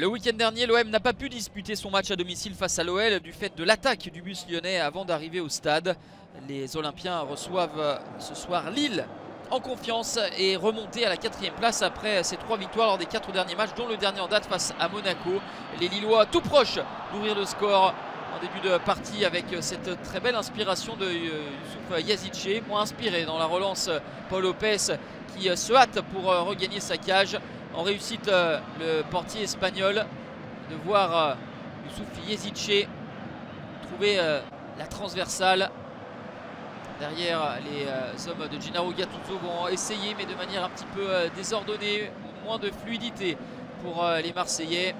Le week-end dernier, l'OM n'a pas pu disputer son match à domicile face à l'OL du fait de l'attaque du bus lyonnais avant d'arriver au stade. Les Olympiens reçoivent ce soir Lille en confiance et remontés à la 4e place après ces 3 victoires lors des 4 derniers matchs, dont le dernier en date face à Monaco. Les Lillois tout proches d'ouvrir le score en début de partie avec cette très belle inspiration de Youssouf Yazidche, moins inspiré dans la relance Paul Lopez qui se hâte pour regagner sa cage. En réussite le portier espagnol de voir Youssouf Yazidche trouver la transversale. Derrière, les hommes de Gennaro Gattuso vont essayer, mais de manière un petit peu désordonnée, moins de fluidité pour les Marseillais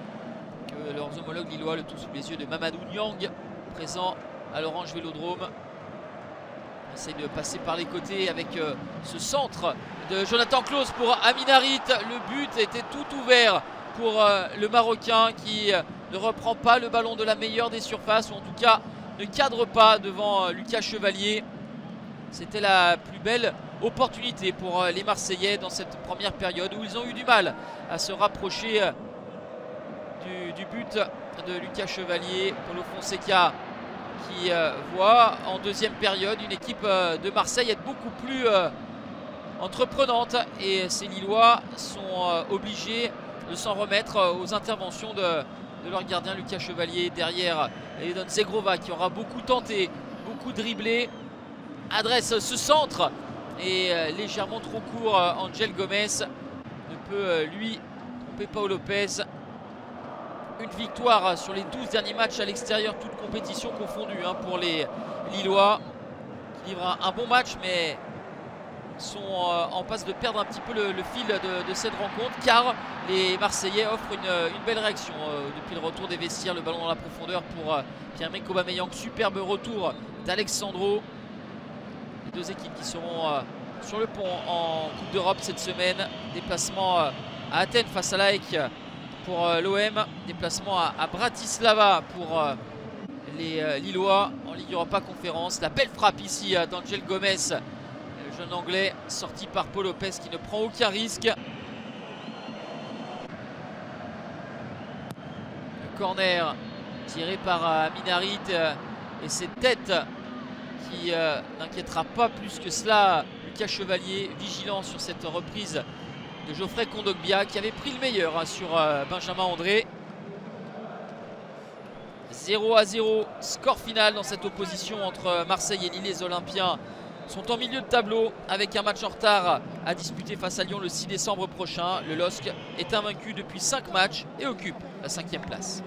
que leurs homologues lillois, le tout sous les yeux de Mamadou Niang, présent à l'Orange Vélodrome. On essaye de passer par les côtés avec ce centre de Jonathan Klaus pour Amin Harit. Le but était tout ouvert pour le Marocain qui ne reprend pas le ballon de la meilleure des surfaces, ou en tout cas ne cadre pas devant Lucas Chevalier. C'était la plus belle opportunité pour les Marseillais dans cette première période où ils ont eu du mal à se rapprocher du but de Lucas Chevalier. Paulo Fonseca qui voit en deuxième période une équipe de Marseille être beaucoup plus entreprenante, et ces Lillois sont obligés de s'en remettre aux interventions de leur gardien Lucas Chevalier. Derrière, Edon Zegrova qui aura beaucoup tenté, beaucoup dribblé, adresse ce centre et légèrement trop court. Angel Gomez ne peut lui tromper Paul Lopez. Une victoire sur les 12 derniers matchs à l'extérieur, toutes compétitions confondues pour les Lillois, qui livrent un bon match, mais sont en passe de perdre un petit peu le fil de cette rencontre, car les Marseillais offrent une belle réaction depuis le retour des vestiaires. Le ballon dans la profondeur pour Pierre-Emerick Aubameyang. Superbe retour d'Alexandro. Les deux équipes qui seront sur le pont en Coupe d'Europe cette semaine. Déplacement à Athènes face à l'AEK pour l'OM. Déplacement à Bratislava pour les Lillois en Ligue Europa Conférence. La belle frappe ici d'Angel Gomez, le jeune anglais sorti par Paul Lopez qui ne prend aucun risque. Le corner tiré par Amin Harit et cette tête qui n'inquiétera pas plus que cela Lucas Chevalier, vigilant sur cette reprise de Geoffrey Kondogbia qui avait pris le meilleur sur Benjamin André. 0-0, score final dans cette opposition entre Marseille et Lille. Les Olympiens sont en milieu de tableau avec un match en retard à disputer face à Lyon le 6 décembre prochain. Le LOSC est invaincu depuis 5 matchs et occupe la 5e place.